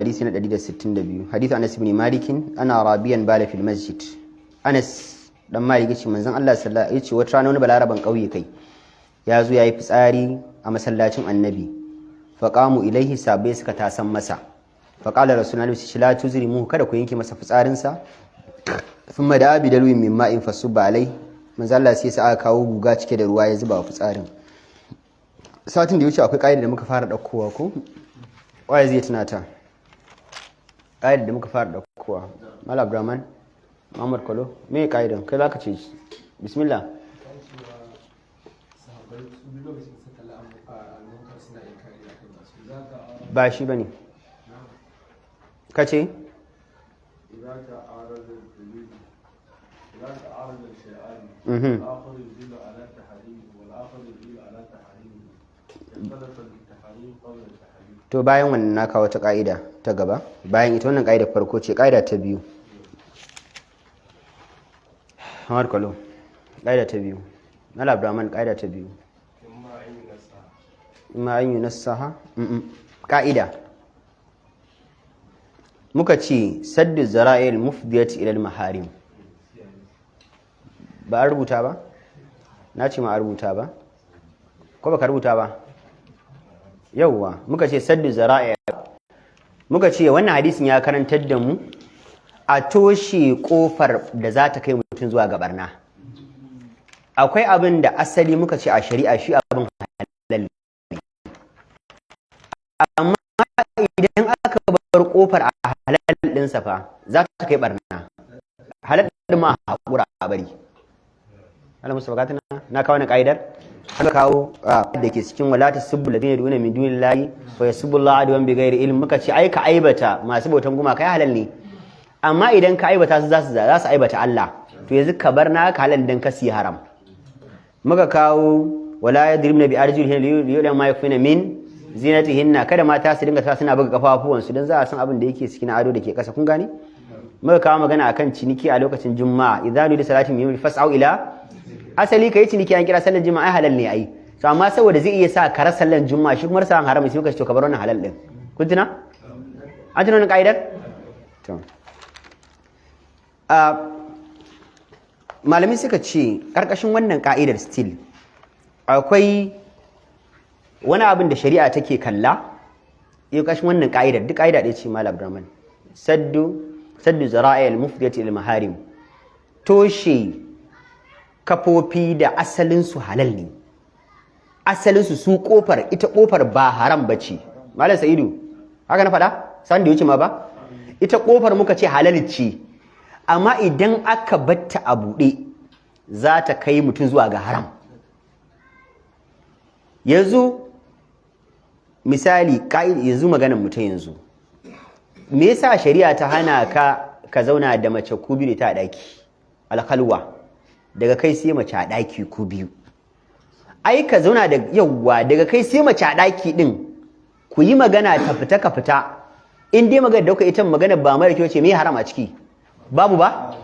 hadisi na 162 hadith Anas ibn Malik ana rabiyan bala fil masjid. Anas dan Malik yace manzon Allah sallallahu alaihi wasallam yace wata rana wani balaraban kauye kai ya zo yayi fitsari a masallacin Annabi faqamu ilaihi sabai suka tasan masa faqala rasulullahi la tuzrimu kada ku yanke masa fitsarin sa thumma da bi dalwin min ma'in fasubba alai manzon Allah sai aka kawo guga cike da ruwa ya zuba fitsarin. Satin da ya wuce akwai kaida da muka fara daukowa ko waye zai tunata ƙa'idar da muka fara ɗaukowa Mala Abdurrahman Muhammad Kolo me ƙa'idar kai za ka ce bismillah. Ba shi ba ne ka ce to bayan wannan na kawo ta ƙa'ida ta gaba bayan ita wannan ƙa'ida farko ce ƙa'ida ta biyu Hamad Kwalo ƙa'ida ta biyu Mala Abdurrahman ƙa'ida ta biyu imma an yi nasaha ƙa'ida muka ce saddu zara'il mufdiyat ila al-maharim ba a rubuta ba na ce ma a rubuta ba ko baka rubuta ba yauwa muka ce saddu zara'i muka ce wannan hadisin ya karantar da mu a toshe kofar da za ta kai mutum zuwa ga barna. Akwai abin da asali muka ce a shari'a shi abin halal ne, amma idan aka bar kofar a halal ɗinsa fa za ta kai barna. Halal ɗin ma haƙura a bari. Allah musu bakatuna na kawo na ƙa'idar aka kawo da ke cikin walata subbu ladina yaduna min dunillahi wa yasubullahu adwan bighairi ilm muka ce ai ka aibata masu bautan gumaka kai halal ne, amma idan ka aibata su za su aibata Allah, to yanzu ka bar na ka halal dan ka si haram. Muka kawo wala yadribna bi arjulihin liyudan ma yakfina min zinatihinna, kada mata su dinga ta suna buga kafafuwan su dan za a san abin da yake cikin ado da ke kasa, kun gane. Muka kawo magana akan ciniki a lokacin juma'a idza nudi salati min fas'au ila asali kai ciniki an kira sallar juma'a halal ne ai, to amma saboda zai iya sa ka rasa sallar juma'a shi kuma rasa haram sai muka ce to ka bar wannan halal din. Kun tuna an tuna wannan kaidar to malami suka ce karkashin wannan kaidar still akwai wani abin da shari'a take kalla yau kashin wannan kaidar duk kaida ɗaya ce Malam Abdurrahman saddu zara'il mufdiyati lil maharim, toshe kafofi da asalinsu halal ne, asalinsu su kofar ita kofar ba haram ba ce. Malam Sa'idu haka na faɗa san da wuce ma ba, ita kofar muka ce halal ce, amma idan aka batta a buɗe za ta kai mutum zuwa ga haram. Yanzu misali yanzu maganar mutum yanzu me yasa shari'a ta hana ka zauna da mace ku biyu ta ɗaki alkhalwa daga kai sai mace a ɗaki ku biyu? Ai ka zauna da yawwa daga kai sai mace a ɗaki ɗin ku yi magana ta fita ka fita, in dai magana dauka ita magana ba mara kyau ce me haram a ciki babu ba.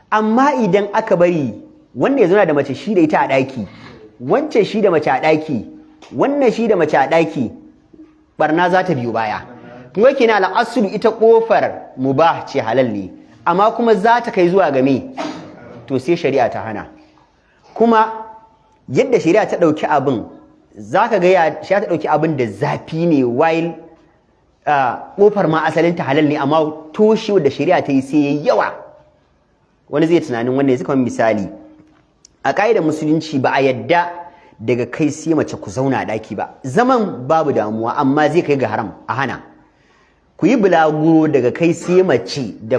Amma idan aka bari wanda ya zauna da mace shi da ita a ɗaki, wancan shi da mace a ɗaki, wannan shi da mace a ɗaki, barna za ta biyo baya. Kuma kenan al'asulu ita kofar mubah ce halal ne, amma kuma za ta kai zuwa ga me, to sai shari'a ta hana. Kuma yadda shari'a ta ɗauki abin za ka ga shari'a ta ɗauki abin da zafi ne, while ƙofar ma asalin ta halal ne, amma toshewa da shari'a ta yi sai yayi yawa. Wani zai tunanin wanda ya kamar misali a ƙa'idar musulunci ba a yadda daga kai sai mace ku zauna a ɗaki ba, zaman babu damuwa amma zai kai ga haram a hana. Ku yi bulaguro daga kai sai mace da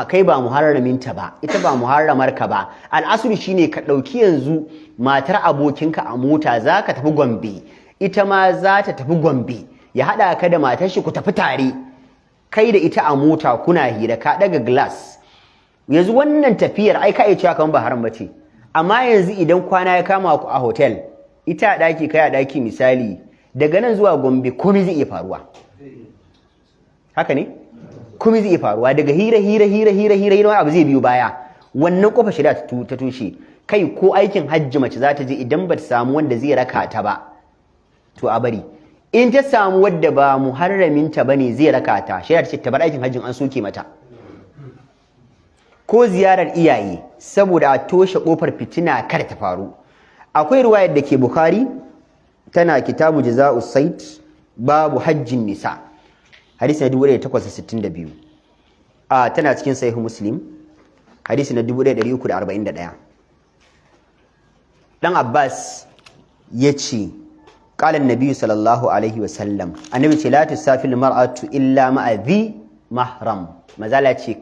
kai ba muharraminta ba, ita ba muharramarka ba. Al'asuri shine ka ɗauki yanzu matar abokinka a mota za ka tafi Gombe, ita ma za ta tafi Gombe, ya haɗa ka da matar shi ku tafi tare, kai da ita a mota kuna hira ka ɗaga glass. Yanzu wannan tafiyar ai ka iya cewa kamar ba haram ba ce, amma yanzu idan kwana ya kama ku a hotel, ita a ɗaki kai a ɗaki misali, daga nan zuwa Gombe komai zai iya faruwa. Haka ne? Kuma zai faruwa daga hira wani abu zai biyo baya. Wannan kofa shari'a ta tushe. Kai ko aikin hajji mace za ta je idan ba ta samu wanda zai raka ta ba, to a bari. in ta samu wadda ba muharraminta bane zai raka ta shari'a ce ta bar aikin hajjin an soke mata ko ziyarar iyaye saboda a toshe kofar fitina kar ta faru. Akwai riwayar da ke Bukhari tana kitabu Jaza'us Sayd babu hajjin nisa hadisi na 1862 tana cikin sahih Muslim hadisi na 1341. Dan Abbas yace qala an-nabi sallallahu alaihi wasallam annabi ce la tusafil mar'atu illa ma'a dhi mahram mazala ce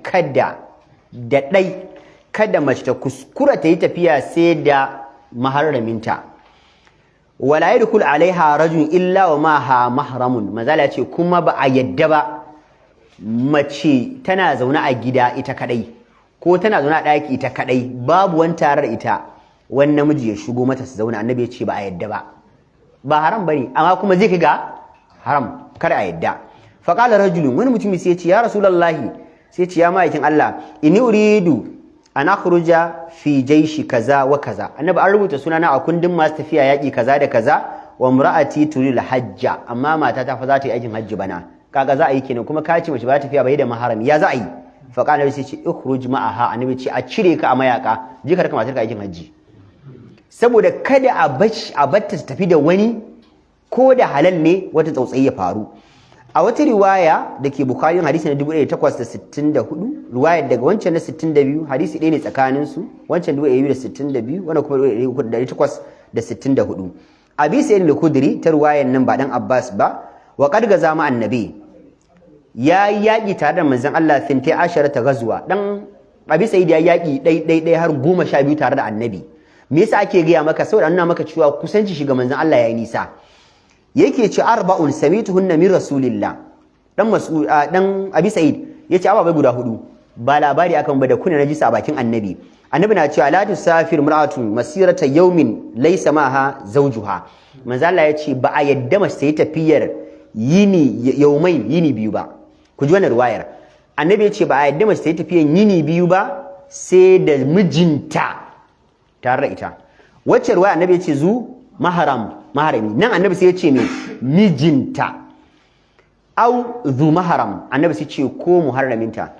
kada mace ta kuskura ta yi tafiya sai da maharraminta. Wala yadkhul alaiha rajul illa wa maha mahramun mazala ce kuma ba a yadda ba mace tana zaune a gida ita kadai ko tana zaune a daki ita kadai babu wani tare da ita wani namiji ya shigo mata su zauna. Annabi ya ce ba a yadda ba haram bane amma kuma zai kaga haram kar a yadda. Fa qala rajulun wani mutumi sai ya ce ya rasulullahi sai ce ya ma'aikin Allah inni uridu an akhruja fi jaishi kaza wa kaza. Annabi an rubuta sunana a kundin masu tafiya yaki kaza da kaza wa imra'ati turil hajja amma mata ta fa za ta yi aikin hajji bana kaga za a yi kenan kuma ka ce mace ba ta tafiya bai da maharami ya za a yi. Fa qala sai ce ikhruj ma'aha annabi ce a cire ka a mayaka je ka raka matar ka aikin hajji saboda kada a batta ta tafi da wani ko da halal ne wata tsautsayi ya faru. A wata riwaya da ke Bukhari hadisi na 1864 riwayar daga wancan na 62 hadisi ɗaya ne tsakanin su wancan 1262 wannan kuma 1864. Abi Sa'id al-Khudri ta riwayar nan ba dan Abbas ba wa qad gaza ma annabi ya yaki tare da manzon Allah 12 ta gazuwa dan Abi Sa'id ya yaki dai har 12 tare da annabi. Me yasa ake gaya maka saboda nuna maka cewa kusanci shi ga manzon Allah yayi nisa. Yake ce arba'un samituhunna min rasulillah dan mas'ud dan Abi Sa'id yace ababai guda hudu ba labari akan ba da kuna najisa a bakin annabi. Annabi na cewa la tusafir mar'atun masirata yawmin laysa maha zawjuha. Manzo Allah yace ba a yadda mace ta yi tafiyar yini biyu ba. Ku ji wannan riwayar. Annabi yace ba a yadda mace ta yi tafiyar yini biyu ba sai da mijinta tare da ita. Wacce riwaya annabi yace maharami nan annabi sai ya ce me mijinta au zu maharam annabi sai ce ko muharraminta.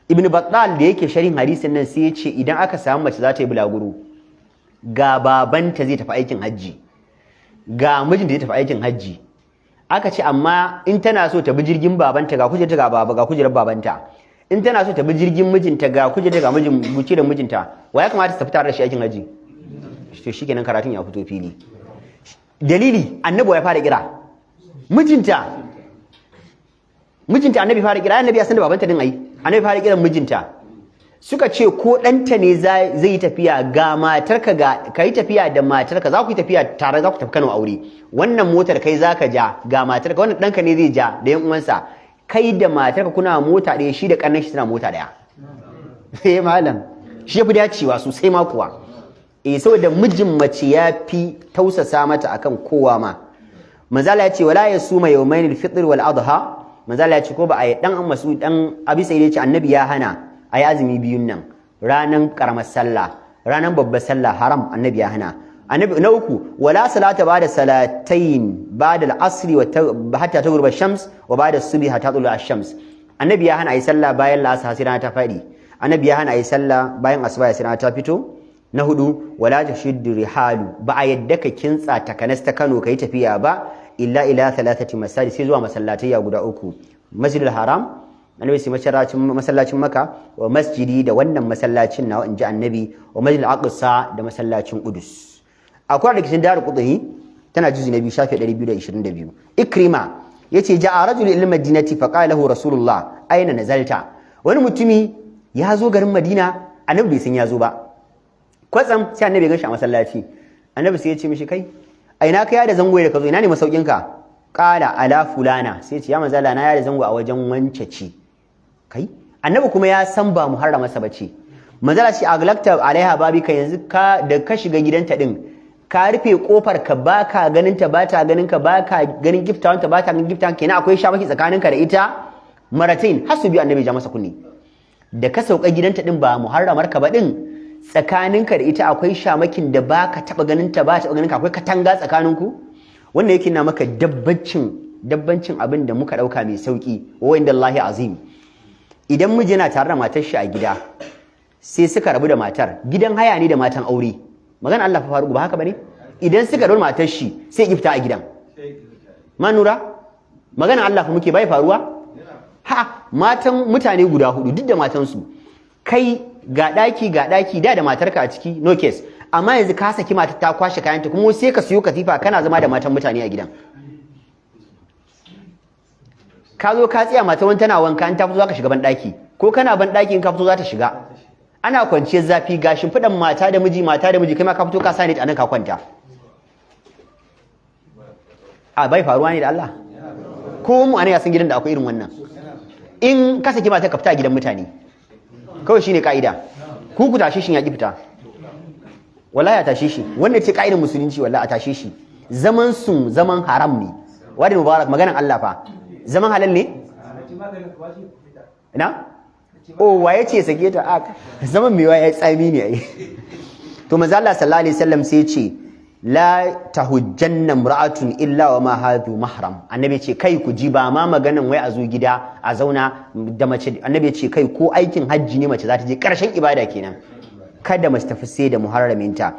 Ibn Battal da yake sharhin hadisin nan sai ya ce idan aka samu mace za ta yi bulaguro ga babanta zai tafi aikin hajji ga mijinta zai tafi aikin hajji aka ce amma in tana so ta bi jirgin babanta ga kujerta ga kujerar babanta in tana so ta bi jirgin mijinta ga kujerta ga bukiran mijinta wa ya kamata ta tafi tare da shi aikin hajji to shikenan karatun ya fito fili. Dalili annabi ya fara kira mijinta annabi fara kira annabi ya san da babanta din ai annabi fara kiran mijinta suka ce ko danta ne zai yi tafiya ga matarka ga kai tafiya da matarka za ku yi tafiya tare za ku tafi Kano aure wannan motar kai zaka ja ga matarka wannan danka ne zai ja da yan uwansa kai da matarka kuna mota ɗaya shi da kannan shi suna mota ɗaya sai malam shi ya fi dacewa sosai ma kuwa saboda mijin mace ya fi tausasa mata akan kowa ma. Manzala ya ce wala yasuma yawmayn al-fitr wal adha manzala ya ce ko ba a yi dan Mas'ud dan Abi Sa'id ya ce annabi ya hana ayi azumi biyun nan ranan karamar sallah ranan babbar sallah haram annabi ya hana. Annabi na uku wala salata ba'da salatayn ba'da al-asr wa hatta taghrib ash-shams wa ba'da as-subh hatta tulu ash-shams annabi ya hana ayi sallah bayan la'asar sai rana ta fadi annabi ya hana ayi sallah bayan asuba sai rana ta fito. Na hudu wala tashiddu rihalu ba a yadda ka kintsa takanas ta Kano kai tafiya ba illa ila thalathati masajid sai zuwa masallatai guda uku Masjidil Haram annabi sai masallacin Makka wa masjidi da wannan masallacin nawa inji annabi wa Masjidil Aqsa da masallacin Qudus. Akwai da cikin Darul Qudhi tana juzu na 2 shafi 222 Ikrima yace ja'a rajul ila Madinati fa qala lahu Rasulullah aina nazalta wani mutumi ya zo garin Madina annabi bai san ya zo ba kwatsam sai annabi ya gashi a masallaci annabi sai ya ce mishi kai a ina ka yada zango da ka zo ina ne masaukin ka qala ala fulana sai ya ce ya manzo Allah na yada zango a wajen wance ce kai annabi kuma ya san ba muharrama sa bace manzo Allah shi aglakta alaiha babika yanzu ka da ka shiga gidanta din ka rufe kofar ka baka ganin ta bata ganin ka baka ganin giftawanta bata ganin giftawan kenan akwai shabaki tsakaninka da ita maratain hasu bi annabi ja masa kunni da ka sauka gidanta din ba muharramar ka ba din tsakaninka da ita akwai shamakin da baka taba ganin ta ba taba ganin ka akwai katanga tsakaninku wannan yake na maka dabbacin dabbancin abin da muka dauka mai sauki wa inda Allah azim. Idan miji yana tare da matar shi a gida sai suka rabu da matar, gidan haya ne da matan aure, magana Allah fa faru ba haka bane? Idan suka rabu matar shi sai ki fita a gidan, manura magana Allah fa muke bai faruwa. Ha, matan mutane guda hudu duk da matansu, kai ga daki da matarka a ciki, no case, amma yanzu ka saki matar ta kwashe kayanta kuma sai ka siyo katifa kana zama da matan mutane a gidan. Ka zo ka tsaya mata wani tana wanka, in ta fito zaka shiga ban daki, ko kana ban daki in ka fito za ta shiga, ana kwanciyar zafi gashin fidan mata da miji kai ma ka fito ka sani a nan ka kwanta. A bai faruwa ne da Allah? Ko mu ana yasan gidan da akwai irin wannan. In ka saki mata ka fita a gidan mutane kawai shine kaida, ku tashi shin ya ki fita, wallahi a tashi shi, wanda ce kaidar musulunci wallahi a tashi shi. Zaman haram ne, wadi mubarak maganan Allah fa, zaman halal ne na waye ce sake ta zaman mewa ya tsami ne ai. To manzo Allah sallallahu alaihi wasallam sai ya ce la tahujjanna imra'atun illa wa ma hadhu mahram. Annabi ce kai ku ji ba ma maganan wai a zo gida a zauna da mace. Annabi ce kai ko aikin hajji ne mace za ta je karshen ibada kenan, kada mace tafi sai da muharraminta.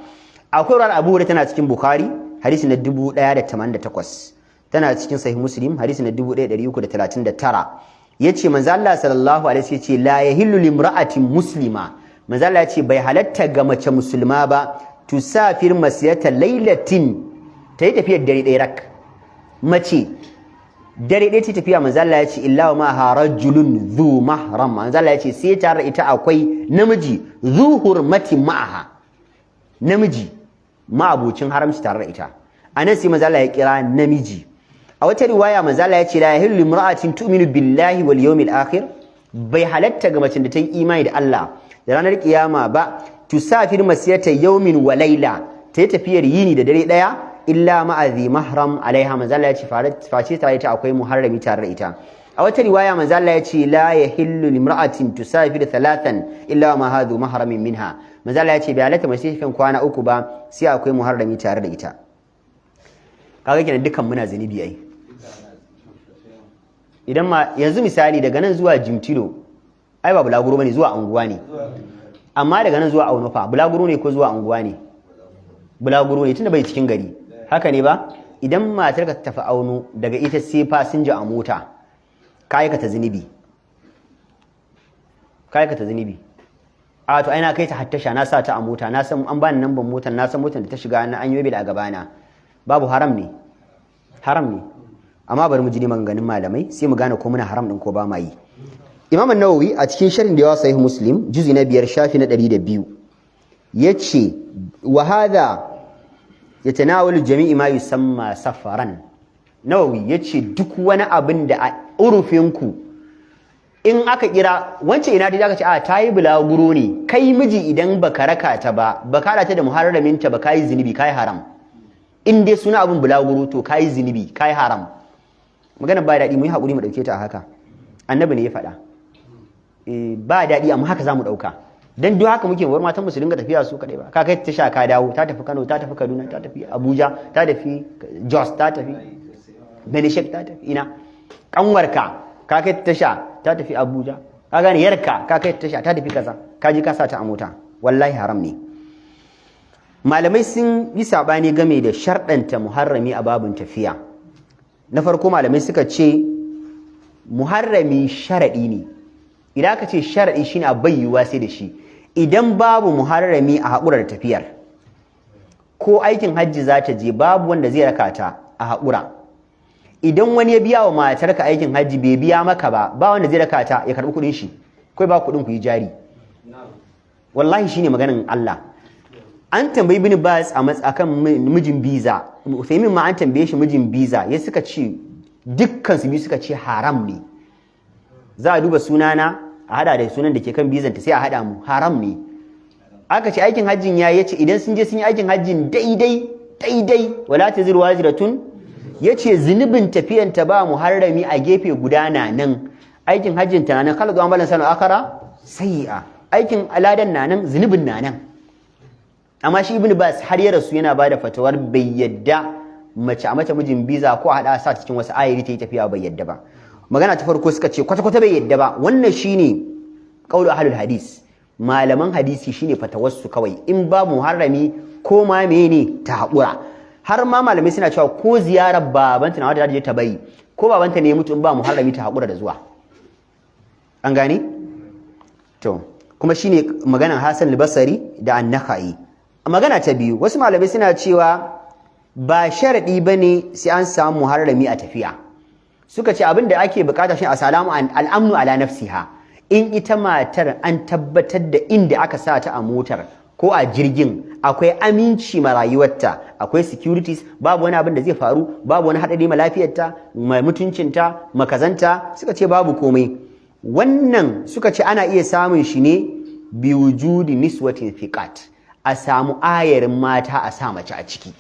Akwai rawar Abu Hurairah tana cikin Bukhari hadisi na 1088, tana cikin Sahih Muslim hadisi na 1339. Yace manzo Allah sallallahu alaihi wasallam yace la yahillu limra'atin muslima. Manzo Allah yace bai halatta ga mace musulma ba tusafir masiyata lailatin, ta yi tafiyar dare ɗaya rak. Mace dare ɗaya ta tafiya, manzo Allah ya ce illa wa ma harajulun zu mahram. Manzo Allah ya ce sai tare ita akwai namiji zu hurmati ma'aha, namiji ma'abucin haramci tare da ita. Anan sai manzo Allah ya kira namiji. A wata riwaya manzo Allah ya ce la yahillu imra'atin tu'minu billahi wal yawmil akhir. Bai halatta ga mace da ta yi imani da Allah da ranar kiyama ba tusafir masiyata yawmin wa layla, ta yi tafiyar yini da dare daya illa ma'azi mahram alaiha. Manzo Allah ya ce face tare ta akwai muharrami tare da ita. A wata riwaya manzo Allah ya ce la yahillu limra'atin tusafir thalathan illa ma hadhu mahramin minha. Manzo Allah ya ce bai halatta mace cikin kwana uku ba sai akwai muharrami tare da ita. Kaga kenan dukan muna zanibi ai. Idan ma yanzu misali daga nan zuwa Jimtilo ai ba bulaguro bane, zuwa anguwa ne. Amma daga nan zuwa Aunofa bulaguro ne ko zuwa anguwa ne? Bulaguro ne tunda bai cikin gari. Haka ne ba? Idan matar ka tafi Auno daga ita sai fasinja a mota, ka aikata zunubi. A to ai na kai ta hattasha, na sa ta a mota, na san an bani namban motar, na san motar da ta shiga na an yobe da a gabana. Babu haram ne. Amma bari mu ji maganganun malamai sai mu gane ko muna haram din ko ba ma yi. Imam an-Nawawi a cikin sharhin da yawa Sahih Muslim juzi na 5 shafi na 102 yace wa hadha yatanawalu jami'i ma yusamma safaran. Nawawi yace duk wani abin da a urufinku in aka kira wance ina dai zaka ce a tayi bulaguro ne, kai miji idan baka raka ta ba, baka hada ta da muharramin ta ba, kai zinubi, kai haram. In dai suna abin bulaguro to kai zinubi, kai haram. Magana ba daɗi, mu yi haƙuri mu ɗauke ta a haka. Annabi ne ya faɗa. Ba daɗi amma haka za mu ɗauka. Dan duk haka muke war matan su dinga tafiya su kaɗai ba. Ka kai ta sha ka dawo, ta tafi Kano, ta tafi Kaduna, ta tafi Abuja, ta tafi Jos, ta tafi Benishek, ta tafi ina. Ƙanwarka ka kai ta sha, ta tafi Abuja. Ka gane yarka ka kai ta sha, ta tafi kaza. Ka ji ka sa ta a mota. Wallahi haram ne. Malamai sun yi sabani game da sharɗanta muharrami a babun tafiya. Na farko malamai suka ce muharrami sharaɗi ne. Idan aka ce sharaɗi shine a bayyuwa sai da shi. Idan babu muharrami a haƙurar tafiyar, ko aikin hajji za ta je babu wanda zai raka ta a haƙura. Idan wani ya biya wa matarka aikin hajji bai biya maka ba wanda zai raka ta ya karɓi kuɗin shi, kai ba kuɗin ku yi jari. Wallahi shine maganin Allah. An tambayi Ibn Baz akan mijin biza, Uthaymin ma an tambaye shi mijin biza, ya suka ce dukkan su biyu suka ce haram ne. Za a duba sunana a hada da sunan da ke kan bizanta sai a hada mu, haram ne. Aka ce aikin hajjin yace idan sun je sun yi aikin hajjin daidai wala taziru waziratun, yace zunubin tafiyan ta ba muharrami a gefe guda na nan, aikin hajjin ta nan khalaqu amalan sanu akara sayi'a, aikin aladan na nan, zunubin na nan. Amma shi Ibn Bas har ya rasu yana bada fatawar bai yadda mace a mata mijin biza ko a hada sa cikin wasu ayiri ta yi tafiya bai yadda ba. Magana ta farko suka ce kwata-kwata bai yadda ba. Wannan shine qaulu ahlul hadis. Malaman hadisi shine fatawarsu kawai, in ba muharrami ko ma mene ta haƙura. Har ma malamai suna cewa ko ziyarar babanta na wadda je ta bai, ko babanta ne mutu in ba muharrami ta haƙura da zuwa. An gane? To, kuma shine maganan Hassan al-Basri da An-Nakhai. Magana ta biyu, wasu malamai suna cewa ba sharadi bane sai an samu muharrami a tafiya. Suka ce abin da ake bukata shi a salamu al-amnu ala nafsiha. In ita matar an tabbatar da inda aka sa ta a motar ko a jirgin akwai aminci ma rayuwarta, akwai securities, babu wani abin da zai faru, babu wani haɗari ma lafiyarta, ma mutuncinta, makazanta, suka ce babu komai. Wannan suka ce ana iya samun shi ne bi wujudi niswatin thiqat, a samu ayarin mata a sa mace a ciki.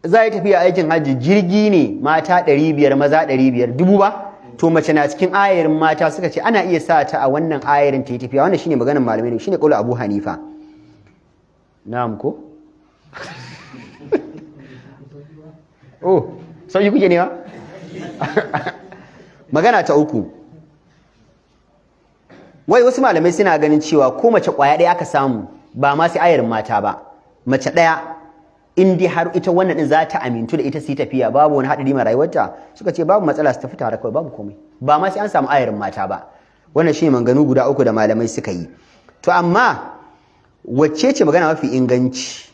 Za a yi tafiya aikin hajji, jirgi ne mata 500 maza 500 dubu ba, to mace na cikin ayarin mata, suka ce ana iya sa ta a wannan ayarin ta yi tafiya. Wannan shine maganar malamai ne, shine qaulu Abu Hanifa. Na'am ko? Oh, sai kuke ne ba? Magana ta uku. Wai wasu malamai suna ganin cewa ko mace kwaya ɗaya aka samu ba ma sai ayarin mata ba. Mace ɗaya in dai har ita wannan din za ta amintu da ita su yi tafiya babu wani haɗari ma rayuwarta, suka ce babu matsala su tafi tare kawai, babu komai. Ba ma sai an samu ayarin mata ba. Wannan shine manganu guda uku da malamai suka yi. To amma wacce ce magana mafi inganci?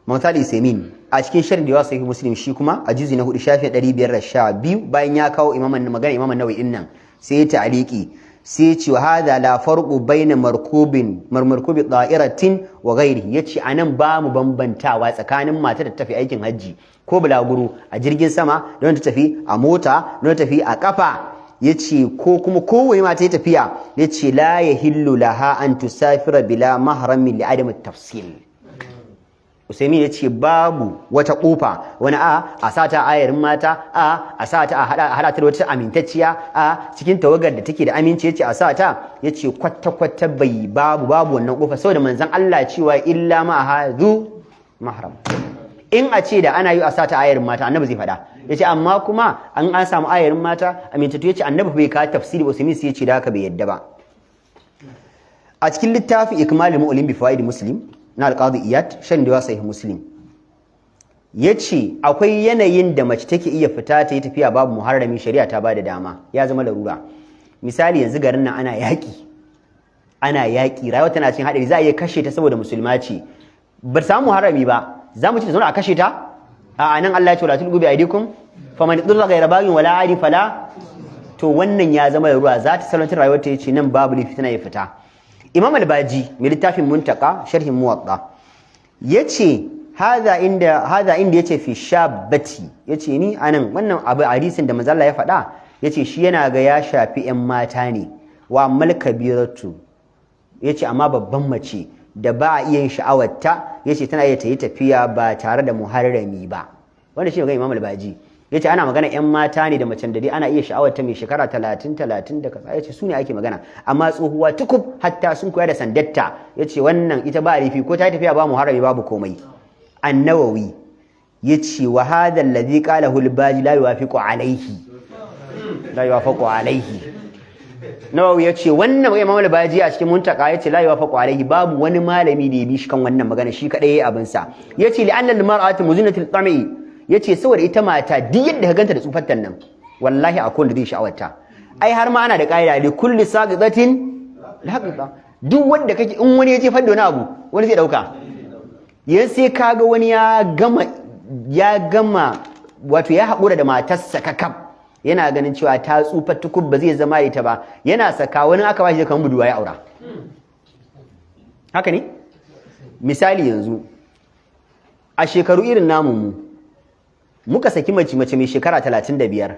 Mawtali Semin a cikin sharhi da Sahih Muslim shi kuma a juzi na 4 shafi 512 bayan ya kawo magana Imam An-Nawawi din nan sai ya ta'aliki sai ya ce wa hada la farqu baina markubi da'iratin wa ghairihi, yace anan ba mu bambantawa tsakanin mata da tafi aikin hajji ko bulaguro a jirgin sama da wanda tafi a mota da wanda tafi a kafa, yace ko kuma kowace mata ta tafiya, yace la yahillu laha an tusafira bila mahramin li adam at-tafsil. Usaimin ya ce babu wata kofa wani a sata ayarin mata, a sata a hada ta da wata amintacciya a cikin tawagar da take da aminci, yace a sata, yace kwata bai babu wannan kofa, saboda manzon Allah cewa illa ma hadu mahram. In a ce da ana yi a sata ayarin mata annabi zai fada, yace amma kuma an samu ayarin mata amintattu, yace annabi bai ka tafsiri. Usaimin sai yace da haka bai yadda ba. A cikin littafi Ikmalul Mu'lim bi Fawaid Muslim na alƙadi Iyad shan da Sahih Muslim yace akwai yanayin da mace take iya fita ta yi tafiya babu muharrami, shari'a ta bada dama, ya zama larura. Misali yanzu garin nan ana yaƙi rayuwa tana cikin haɗari, za a iya kashe ta saboda musulma ce, ba samu muharrami ba, za mu ci ta zauna a kashe ta? A nan Allah ya ce wala tulqu bi aydikum faman yadurra ghayra baghin wala adin fala. To wannan ya zama larura, za ta salantar rayuwar ta, yace nan babu lifi tana ya fita. Imam al-Baji mai littafin Muntaka sharhin Muwatta yace hada inda yace fi shabbati, yace ni anan wannan abu hadisin da manzo Allah ya faɗa, yace shi yana ga ya shafi ƴan mata ne, wa amal kabiratu, yace amma babban mace da ba a iya yin sha'awarta, yace tana iya ta yi tafiya ba tare da muharrami ba. Wannan shi ga Imam al-Baji yace ana magana ƴan mata ne da macen da dai ana iya sha'awarta mai shekara 30 da kaza, yace su ne ake magana, amma tsohuwa tukub hatta sun koya da sandatta, yace wannan ita ba rifi ko ta tafiya ba muharrami babu komai. An-Nawawi yace wa hadha alladhi qalahu al-Baji la yuwafiqu alayhi. Nawawi yace wannan Imam al-Baji a cikin Muntaka yace la yuwafiqu alayhi, babu wani malami da ya bi shi kan wannan magana, shi kadai yayi abin sa. Yace li anna al-mar'atu muzinatul tam'i, yace saboda ita mata duk yadda ka ganta da tsufattan nan wallahi akwai wanda zai sha'awarta. Ai har ma ana da kaida li kulli saqidatin laqiqa, duk wanda kake in wani ya jefar da wani abu wani zai dauka. Yanzu sai kaga wani ya gama wato ya haƙura da matarsa kakab, yana ganin cewa ta tsufa tukub ba zai zama ita ba, yana saka wani aka bashi da kan buduwa ya aura. Haka ne? Misali yanzu a shekaru irin namu muka saki mace mai shekara 35,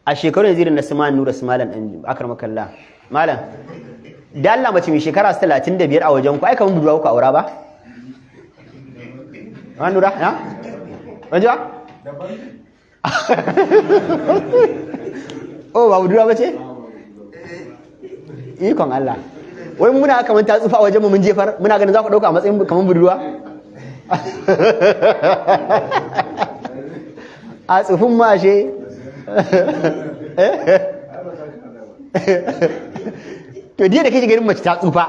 a shekaru yanzu irin na Suman Nura Sumalan dan akramakallah malam, da Allah mace mai shekara 35 a wajen ku ai kaman buduwa ku aura ba? An Nura na? Wajja? Oh, ba buduwa bace? Ikon Allah. Wai muna kaman ta tsufa a wajen mu mun jefar, muna ganin za ku dauka a matsayin kaman buduwa? a tsufin mashe to diya da kake ganin mace ta tsufa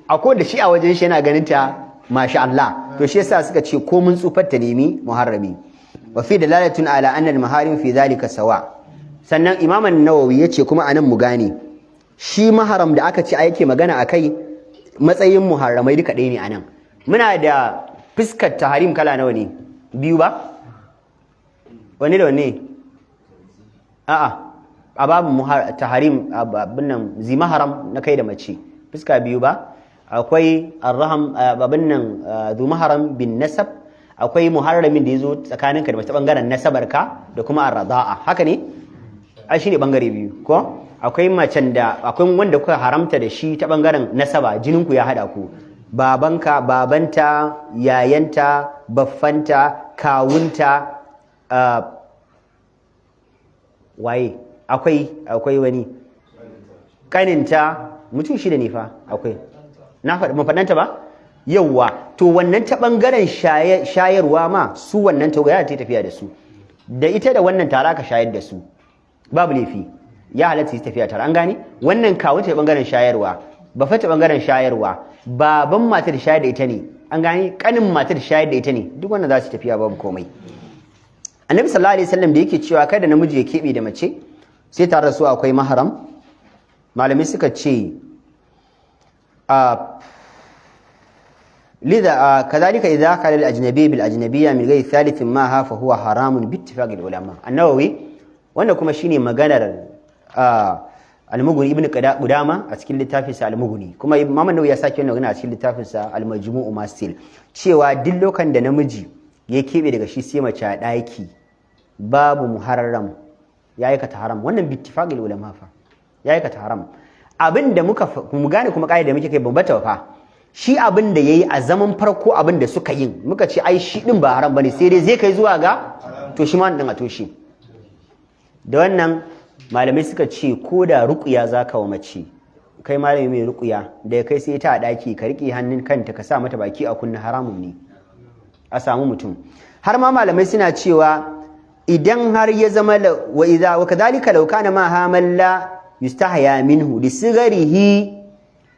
akwai da shi a wajen shi yana ganin ta masha Allah to shi yasa suka ce ko mun tsufar ta nemi muharrami wa fi dalalatun ala anna al-maharim fi dhalika sawa sannan Imam an-Nawawi yace kuma anan mu gane shi maharam da aka ce yake magana akai matsayin muharramai duka ɗaya ne anan muna da fuskar taharim kala nawa ne biyu ba wanne da wanne a'a a babu taharim abin nan zimaharam na kai da mace fuska biyu ba akwai arham abin nan zumaharam bin nasab akwai muharramin da yazo tsakaninka da mace bangaren nasabarka da kuma arda'a haka ne ai shine bangare biyu ko akwai macen da akwai wanda kuka haramta da shi ta bangaren nasaba jinin ku ya hada ku babanka babanta yayanta baffanta kawunta waye akwai wani kaninta mutum shida ne fa akwai na faɗi mafaɗanta ba yawwa to wannan ta ɓangaren shayarwa ma su wannan ta ta tafiya da su da ita da wannan tara ka shayar da su babu laifi ya halatta su tafiya tare an gane wannan kawo ta ɓangaren shayarwa ba fa ta ɓangaren shayarwa baban matar da shayar da ita ne an gane kanin matar da shayar da ita ne duk wannan za su tafiya babu komai annabi sallallahu alaihi wasallam da yake cewa kada namiji ya keɓe da mace sai tare da su akwai maharam malamai suka ce لذا كذلك إذا كان الأجنبي بالأجنبية من غير ثالث معها فهو حرام باتفاق العلماء النووي wanda kuma shine maganar al-Mughni ibn Qudama a cikin littafinsa al-Mughni kuma Imam an-Nawawi ya sake wannan magana a cikin littafinsa al-Majmu' Masil cewa duk lokacin da namiji ya kebe daga shi sai mace a daki babu muharram ya aikata haram wannan bittifaqil ulama fa ya aikata haram abinda mu gane kuma kaida muke kai bambata fa shi abinda yayi a zaman farko abinda suka yin muka ce ai shi din ba haram bane sai dai zai kai zuwa ga to shi ma din a toshi da wannan malamai suka ce ko da ruqya zaka wa mace kai malami mai ruqya da kai sai ta a daki ka rike hannun kanta ka sa mata baki a kunna haramun ne a samu mutum har ma malamai suna cewa idan har ya zama wa idza wa kadhalika law kana ma hamalla yustahya minhu lisigarihi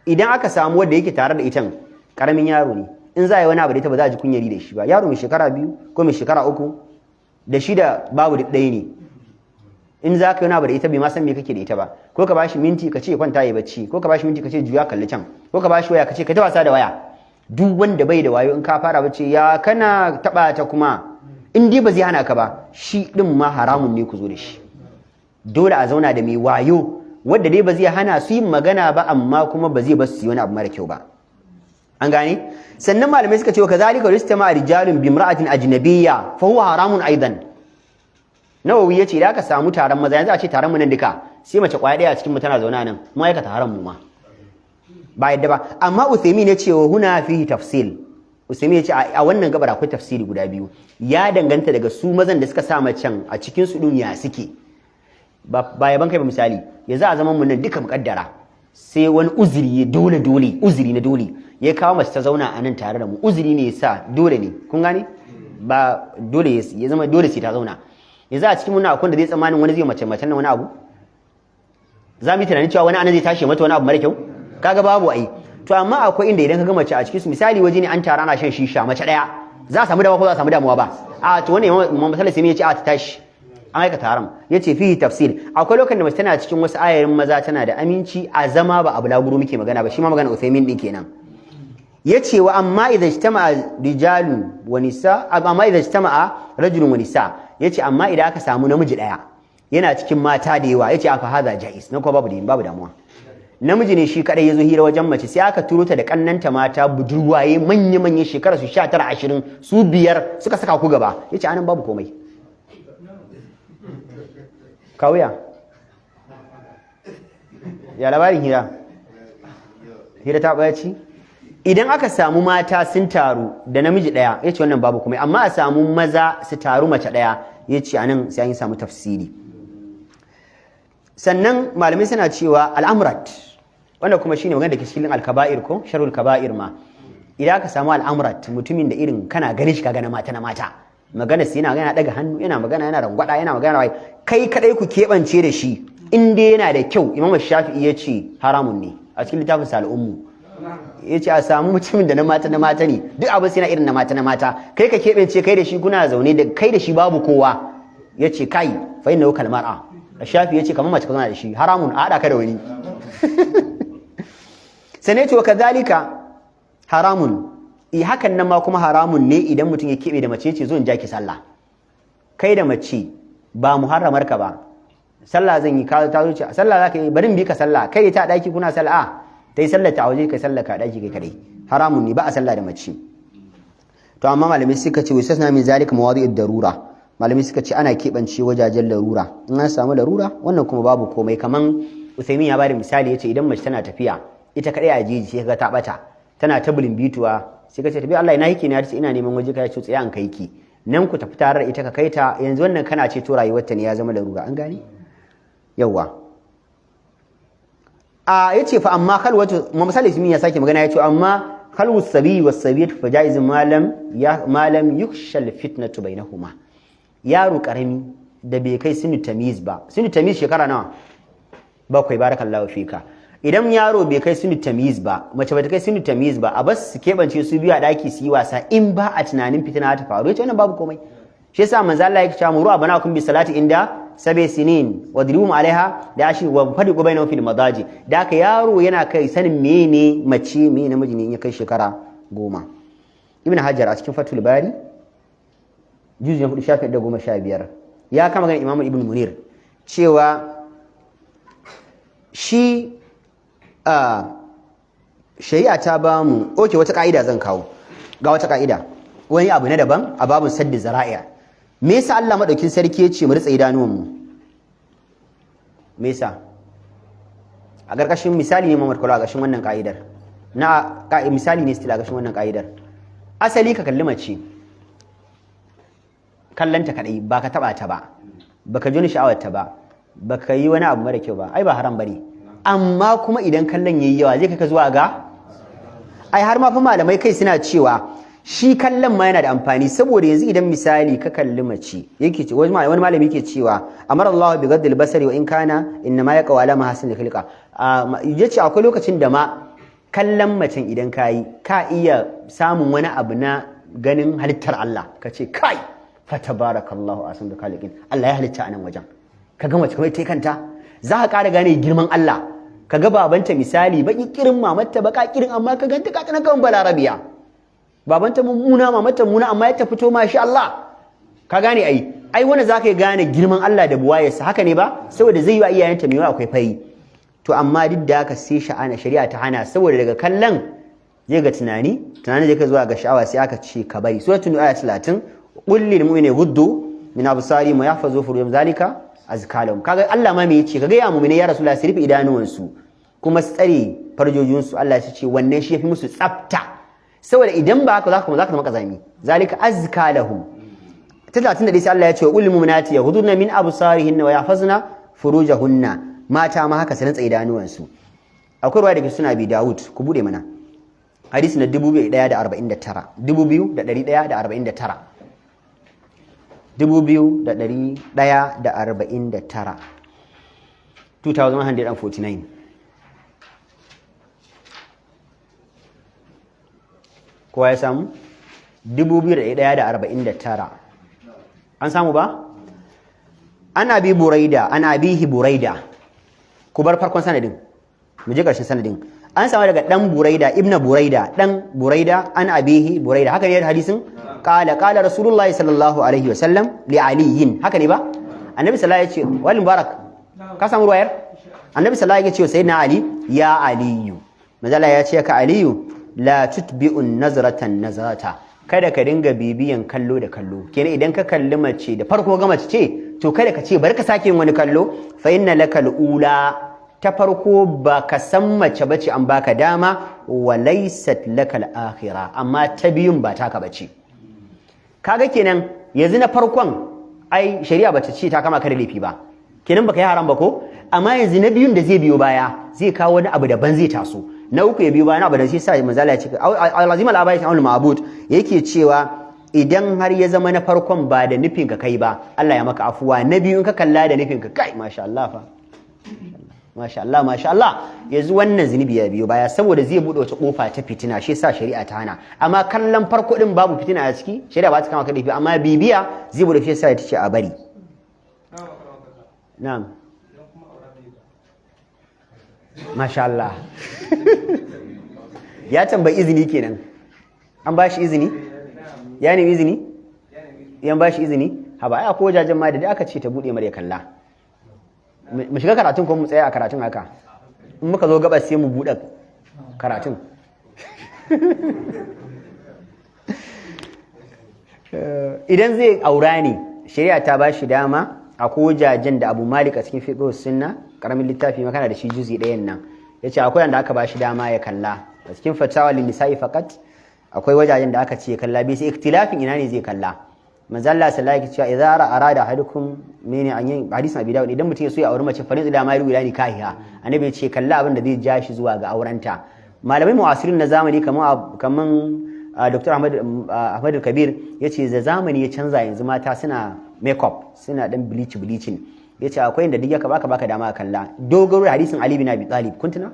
idan aka samu wanda yake tare da itan karamin yaro ne in za a yi wani abu da ita ba za a ji kunyari da shi ba yaro mai shekara 2 ko mai shekara 3 da shi da babu duk ɗaya ne in za ka yi wani abu da ita bai ma san me kake da ita ba ko ka bashi minti ka ce kwanta yi bacci ko ka bashi minti ka ce juya kalli can ko ka bashi waya ka ce ka ta wasa da waya duk wanda bai da wayo in ka fara bacci ya kana taba ta kuma in dai ba zai hana ka ba shi din ma haramun ne ku zo da shi dole a zauna da mai wayo wanda dai ba zai hana su yin magana ba amma kuma ba zai basu yi wani abu mara kyau ba an gane sannan malamai suka ce wa kazalika yustama rijalun bi imra'atin ajnabiyya fa huwa haramun aidan Nawawi yace da aka samu taron maza yanzu a ce taron mu nan duka sai mace kwaya daya a cikin mu tana zauna nan mu aikata haram mu ma ba yadda ba amma Uthaymeen ya ce wa huna fihi tafsil Uthaymeen ya ce a wannan gabar akwai tafsiri guda biyu ya danganta daga su mazan da suka sa macen a cikin su dunya suke ba yaban kai ba misali ya za a zaman mu nan duka mukaddara sai wani uzuri dole uzuri na dole ya kawo mace ta zauna a nan tare da mu uzuri ne yasa dole ne kun gane ba dole ya zama dole sai ta zauna ya za a cikin muna akwai da zai tsammanin wani zai mace nan wani abu za mu yi tunanin cewa wani ana zai tashi mata wani abu mara kyau kaga babu ai to amma akwai inda idan ka ga mace a cikin su misali waje ne an tara ana shan shisha mace daya za a samu damuwa ko za a samu damuwa ba a to wannan Imam Sallallahu sai ya ce a ta tashi an aikata haram yace fihi tafsir akwai lokacin da mace tana cikin wasu ayarin maza tana da aminci a zama ba abu laguru muke magana ba shi ma magana Uthaymeen din kenan yace wa amma idza ijtama'a rijalun wa nisa amma idza ijtama'a rajulun wa nisa yace amma idan aka samu namiji daya yana cikin mata da yawa yace afa hadha jaiz na ko babu damuwa namiji ne shi kadai yazo hira wajen mace sai aka turo ta da kannanta mata budurwaye manya shekara su 19 20 su biyar suka saka ku gaba yace anan babu komai kawuya ya labarin hira ta bayaci idan aka samu mata sun taru da namiji daya yace wannan babu komai amma a samu maza su taru mace daya yace anan sai an samu tafsiri sannan malamai suna cewa al'amrat wanda kuma shine magana da ke cikin al-kaba'ir ko sharhul kaba'ir ma idan ka samu al'amurat mutumin da irin kana ganin shi kaga na mata magana sai yana daga hannu yana magana yana rangwada yana magana wai kai kadai ku kebance da shi in dai yana da kyau Imam Shafi'i ya ce haramun ne a cikin littafin sa al'ummu ya ce a samu mutumin da na mata ne duk abin sai na irin na mata kai ka kebance kai da shi kuna zaune da kai da shi babu kowa ya ce kai fa inna kalmar'a Shafi'i ya ce kamar mace ka zauna da shi haramun a hada ka da wani sai ce wa kadhalika haramun hakan nan ma kuma haramun ne idan mutum ya kebe da mace ce zo in jaki sallah kai da mace ba muharramar ka ba sallah zan yi ka ta zuciya sallah zaka yi bari in bi ka sallah kai ta daki kuna sallah tai sallar ta waje kai sallah ka daki kai kadai haramun ne ba a sallah da mace to amma malamai suka ce wasasna min zalika mawadi'ud darura malamai suka ce ana kebance wajajen larura in an samu larura wannan kuma babu komai kaman Usaimin ya bada misali yace idan mace tana tafiya ita kadai a jeji sai kaga ta bata tana ta bituwa sai ka ce tabi Allah ina yake ne yace ina neman waje kai ce tsaya an kai ki nan ku tafi tare da ita ka kaita yanzu wannan kana ce to rayuwarta ne ya zama larura an gane yawa a yace fa amma khalwatu misali ismi ya sake magana yace amma khalwu sabi was sabiyatu fa jaiz malam yukshal fitnatu bainahuma yaro karami da bai kai sinu tamiz ba sinu tamiz shekara nawa bakwai barakallahu fika idan yaro bai kai sunu tamiz ba mace bata kai sunu tamiz ba a bas su kebance su biyu a daki su yi wasa in ba a tunanin fitina ta faru yace wannan babu komai shi yasa manzo Allah yake cewa muru abanakum bi salati inda 7 sinin wadribum alaiha da ashi wa fadiqu bainahum fil madaji da haka yaro yana kai sanin mene mace mene namiji ne in ya kai shekara 10 ibn hajar a cikin fatul bari juz'in 4 shafi 15 ya kama ganin imam ibn munir cewa shi shari'a ta ba mu wata ka'ida zan kawo ga wata ka'ida wani abu na daban a babun saddi zara'i'a me yasa Allah madaukin sarki ya ce mu ritsa idanuwan mu me yasa a gargashin misali ne Muhammad Kula a gargashin wannan ka'idar misali ne still a gargashin wannan ka'idar asali ka kalli mace kallanta kadai ba ka taba ta ba baka ji sha'awar ta ba baka yi wani abu mara kyau ba ai ba haram bane amma kuma idan kallon yayi yawa zai kaka zuwa ga ai har ma fa malamai kai suna cewa shi kallon ma yana da amfani saboda yanzu idan misali ka kalli mace yake ce wani malami yake cewa amara Allah bi gaddil basari wa in kana inna ma yaqwa ma hasan khilqa yace akwai lokacin da ma kallon macen idan kayi ka iya samun wani abu na ganin halittar Allah kace kai fa tabarakallahu ahsanul khaliqin Allah ya halitta anan wajen kaga mace kamar tai kanta za ka ƙara gane girman Allah ka ga babanta misali baki kirin mamatta baka kirin amma ka ganta ka tana kan balarabiya babanta mummuna mamatta mummuna amma ya ta fito masha Allah ka gane ai wanda zaka yi gane girman Allah da buwayarsa haka ne ba saboda zai yi wa iyayenta mewa akwai fayi to amma duk da haka sai shari'a ta hana saboda daga kallon zai ga tunanin zai kai zuwa ga sha'awa sai aka ce ka bari suratul ayat 30 qul lil mu'minina yaghuddu min absarihim wa yahfazu furujahum zalika azkalahum kaga Allah ma me yace kaga ya mu'mini ya rasulullah su rufe idanuwansu kuma su tsare farjojinsu Allah ya ce wannan shi yafi musu tsafta saboda idan ba haka zaka zama kazami zalika azkalahum 31 sai Allah ya ce ul mu'minati yaghudduna min absarihinna wa yahfazna furujahunna mata ma haka su rantsa idanuwansu akwai ruwaya daga suna bi Dawud ku bude mana hadisi na 2149 2149 2149 kowa ya samu 2149 an samu ba ana abihi buraida ku bar farkon sanadin mu je karshen sanadin an samu daga dan buraida ibnu buraida dan buraida an abihi buraida haka ne hadisin qala rasulullahi sallallahu alaihi wasallam li aliyin haka ne ba annabi sallallahu alaihi wasallam ya ce wal mubarak ka samu ruwayar annabi sallallahu alaihi wasallam ya ce sayyidina ali ya aliyu mazala ya ce ka aliyu la tutbi'un nazrata kada ka dinga bibiyan kallo da kallo kenan idan ka kalli mace da farko ga mace ce to kada ka ce bari ka sake yin wani kallo fa inna lakal ula ta farko ba ka san mace bace an baka dama wa laysat lakal akhirah amma ta biyun ba taka bace kaga kenan yanzu na farkon ai shari'a bata ce ta kama ka da laifi ba kenan baka yi haram ba ko amma yanzu na biyun da zai biyo baya zai kawo wani abu daban zai taso na uku ya biyo bayan abadan sai sa manzala ya ce al-azim al-abai ta'al ma'bud yake cewa idan har ya zama na farkon ba da nufin ka kai ba Allah ya maka afuwa, na biyu in ka kalla da nufin ka kai masha Allah fa masha Allah masha Allah yanzu wannan zunubi ya biyo baya saboda zai bude wata kofa ta fitina shi yasa shari'a ta hana. Amma kallon farko din babu fitina a ciki shari'a ba ta kama ka dafi, amma bibiya zai bude shi yasa ta ce a bari. Na'am masha Allah ya tambayi izini kenan, an ba shi izini, ya nemi izini, yan ba shi izini haba ai akwai wajajen ma da dai aka ce ta bude mare kalla. Mu shiga karatun ko mu tsaya a karatun haka, in muka zo gabas sai mu buɗe karatun. Idan zai aura ne shari'a ta ba shi dama. Akwai wajajen da Abu Malik a cikin fiqh sunna karamin littafi makana da shi juzi ɗayan nan yace akwai wanda aka ba shi dama ya kalla a cikin fatawa lin nisa'i faqat. Akwai wajajen da aka ce kalla bai sai ikhtilafin ina ne zai kalla. Manzo Allah sallallahu alaihi wasallam idza arada ahadukum mene an yin hadisin Abi Dawud idan mutum ya so ya auri mace farin ila ma ila nikahiha annabi ya ce kalla abin da zai ja shi zuwa ga aurenta. Malamai mu'asirin na zamani kaman Dr. Ahmad Kabir yace da zamani ya canza yanzu mata suna makeup suna dan bleaching yace akwai inda duk baka dama kalla. Dogaro hadisin Ali bin Abi Talib kuntuna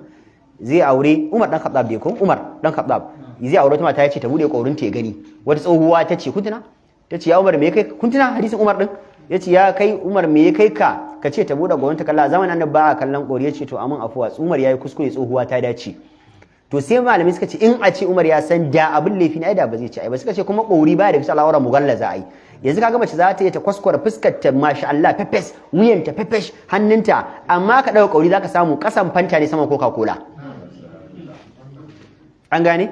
zai aure Umar dan Khattab dai ko Umar dan Khattab zai aure ta mata yace ta bude kaurin ta ya gani, wata tsohuwa tace kuntuna tace ya Umar me kai kun tuna hadisin Umar din yace ya kai Umar me kai ka ce ta bude gwamnati kalla zamanin annabi ba kallon kori yace to amin afuwa Umar yayi kuskure tsohuwa ta dace. To sai malamai suka ce in a ce Umar ya san da abin laifi ne da ba zai ci ai ba, suka ce kuma kori ba da bisa al'aura mugallaza ai. Yanzu kaga mace za ta yi ta kwaskwara fuskar ta masha Allah pepes, wuyan ta pepes, hannunta amma ka dauka kori zaka samu kasan fanta ne saman Coca-Cola. An gane?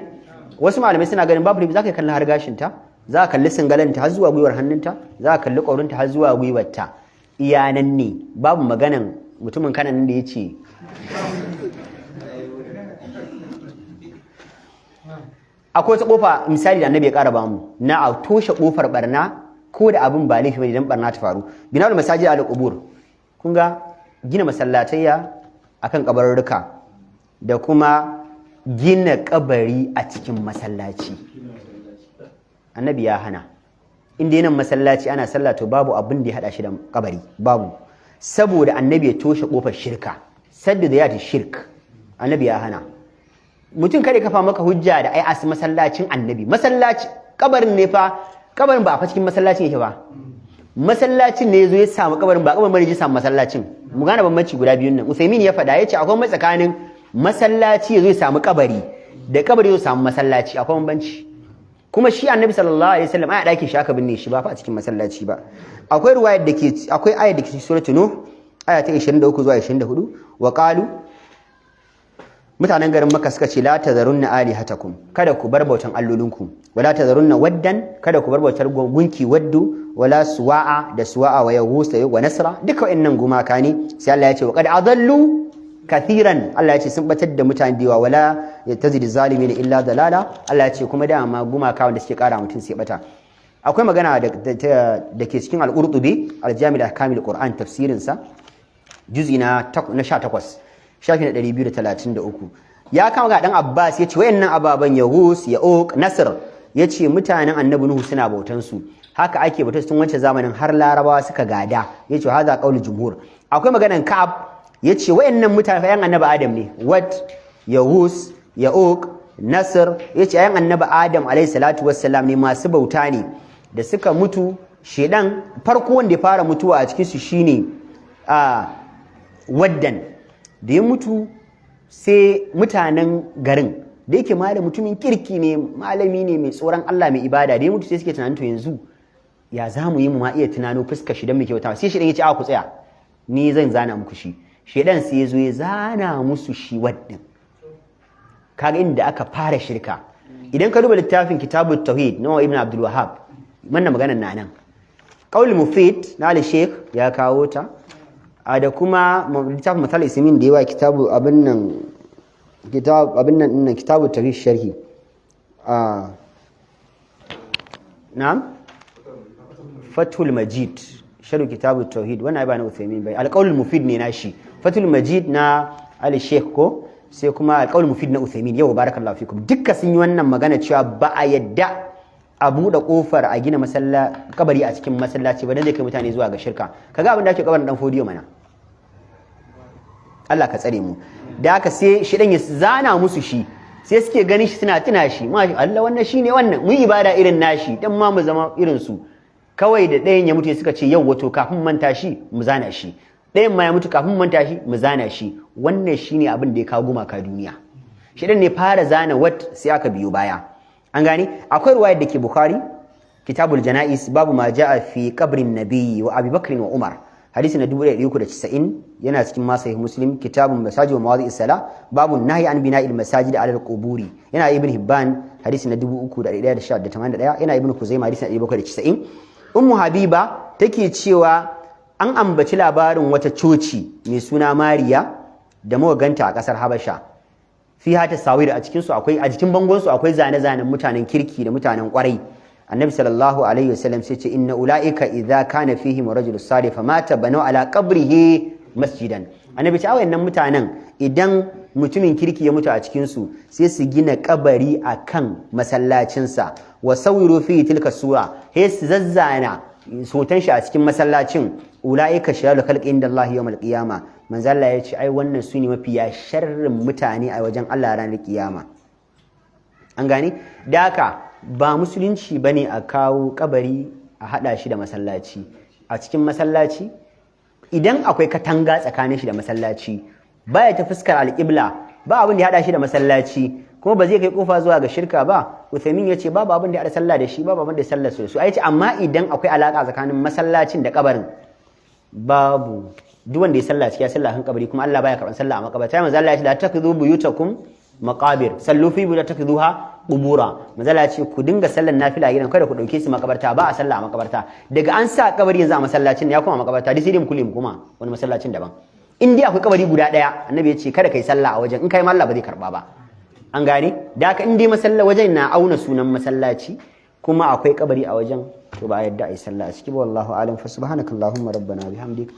Wasu malamai suna ganin babu laifi zaka kalla har gashin ta, za ka kalli singalanta har zuwa gwiwar hannunta, za ka kalli ƙaurinta har zuwa gwiwarta. Iyanan ne babu maganan mutumin kanan da ya ce akwai wata ƙofa misali da annabi ya ƙara bamu na a toshe ƙofar barna ko da abin ba laifi bane idan barna ta faru. Bina'ul masajid ala qubur, kun ga gina masallatayya akan kabarurruka da kuma gina kabari a cikin masallaci. Annabi ya hana. Inda yanan masallaci ana sallah to babu abin da ya hada shi da kabari babu, saboda annabi ya toshe kofar shirka, sadda da yati shirk. Annabi ya hana. Mutum kare kafa maka hujja da ai as masallacin annabi, masallaci kabarin ne fa, kabarin ba a fa cikin masallacin yake ba, masallacin ne yazo ya samu kabarin ba kabarin bane ya samu masallacin. Mu gane bambanci guda biyun nan. Usaimin ya faɗa yace akwai mai tsakanin masallaci yazo ya samu kabari da kabari yazo samu masallaci, akwai bambanci. Kuma shi annabi sallallahu alaihi wasallam aya dakin shi aka binne shi ba fa a cikin masallaci ba. Akwai ruwayar da ke akwai ayar da ke cikin suratul nuh aya ta 23 zuwa 24 wa qalu mutanen garin Makka suka ce la tazarunna alihatakum, kada ku bar bautan allolinku, wala tazarunna waddan, kada ku bar bautar gunki waddu, wala suwa'a da suwa'a wa yaghus wa nasra, duka wayannan gumaka ne. Sai Allah ya ce wa qad adallu kathiran, Allah ya ce sun batar da mutane da yawa, wala yatazidu zalimin illa dalala. Allah ya ce kuma da ma gumaka wanda suke kara mutun sai bata. Akwai magana da ke cikin al-Qurtubi al-Jami' al-Ahkamil Qur'an tafsirin sa juz'i na 18 shafi na 233 ya kama ga dan Abbas yace wayannan ababan Yaghus Ya'uq Nasr yace mutanen Annabi Nuhu suna bautan su, haka ake bautar tun wancan zamanin har Larabawa suka gada. Yace hada qaulul jumhur. Akwai maganan Ka'ab yace wayannan mutane fa yan Annabi Adam ne, Wad Yaghus Ya'uq Nasr yace ayan Annabi Adam alayhi salatu wassalam ne, masu bauta ne da suka mutu. Shedan farko wanda ya fara mutuwa a cikin su shine Waddan. Da ya mutu sai mutanen garin da yake mutumin kirki ne, malami ne mai tsoron Allah mai ibada, da ya mutu sai suke tunanin to yanzu ya zamu yi mu ma iya tunano fuskar shi dan mu kyauta. Sai shedan ya ce a ku tsaya, ni zan zana muku shi. Shedan sai ya zo ya zana musu shi Waddan. Kaga inda aka fara shirka. Idan ka duba littafin Kitabut Tauhid na Ibn Abdul Wahhab, wannan maganar na nan. Qaul Mufid na al-Sheikh ya kawo ta. Da kuma littafin Matal Ismin da yawa kitabu abin nan kitabu tauhid sharhi. Na'am? Fathul Majid sharh kitabu tauhid wannan ai ba na Usaimin bai. Al-Qaul Mufid ne nashi. Fathul Majid na al-Sheikh ko sai kuma alqaul mufid na Uthaymin yau barakallahu fikum dukkan sun yi wannan magana cewa ba a yadda a buɗe kofar a gina kabari a cikin masallaci ba dan zai kai mutane zuwa ga shirka kaga abin da ake kabarin dan fodiyo mana Allah ka tsare mu da haka sai shi dan ya zana musu shi sai suke ganin shi suna tuna shi ma Allah wannan shine wannan mu ibada irin nashi dan ma mu zama irin su kawai da ɗayan ya mutu suka ce yau wato kafin manta shi mu zana shi ɗayan ma ya mutu kafin manta shi mu zana shi wannan shine abin da ya kawo gumaka duniya shi dan ne fara zana wat sai aka biyo baya an gane akwai ruwayar da ke Bukhari kitabul janais babu ma jaa fi qabrin nabiyyi wa Abi Bakr wa Umar hadisi na 1390 yana cikin masahih Muslim kitabun masajid wa mawadi'is sala babu nahyi an bina'il masajid ala al-quburi yana Ibn Hibban hadisi na 3181 yana Ibn Kuzaimah hadisi na 790 Ummu Habiba take cewa an ambaci labarin wata coci mai suna Mariya da muka ganta a kasar Habasha fiha tasawir a cikin su akwai a jikin bangon su akwai zane-zanen mutanen kirki da mutanen kwarai annabi sallallahu alaihi wasallam sai ce inna ulaika idza kana fihim rajulus salih famata banu ala qabrihi masjidan annabi ce wayannan mutanen idan mutumin kirki ya mutu a cikin su sai su gina kabari akan masallacin sa wa sawiru fi tilka sura sai su zazzana sotan shi a cikin masallacin ulaika shayalul khalqi inda Allah yawmal qiyama manzo Allah ya ce ai wannan sune mafiya sharrin mutane a wajen Allah ranar kiyama an gane da haka ba musulunci bane a kawo kabari a hada shi da masallaci a cikin masallaci idan akwai katanga tsakanin shi da masallaci baya ta fuskar alƙibla ba abin da ya hada shi da masallaci kuma ba zai kai kofa zuwa ga shirka ba Uthaymin yace babu abin da ya hada sallah da shi babu abin da ya sallar su ai ce amma idan akwai alaka tsakanin masallacin da kabarin babu duk wanda ya sallah cikin sallah kan kabari kuma Allah baya karban sallah a makabarta manzo Allah ya ce la takdhu buyutakum maqabir sallu fi buyutakum qubura manzo Allah ya ce ku dinga sallar nafila gidan kada ku dauke su makabarta ba a sallah a makabarta daga an sa kabari yanzu a masallacin ya kuma makabarta dai sai dai mu kulle mu kuma wani masallacin daban in dai akwai kabari guda daya annabi ya ce kada kai sallah a wajen in kai ma Allah ba zai karba ba an gane da haka in dai wajen na auna sunan masallaci kuma akwai kabari a wajen to ba yadda ai sallah a ciki ba wallahu alam fa subhanakallahumma rabbana bihamdik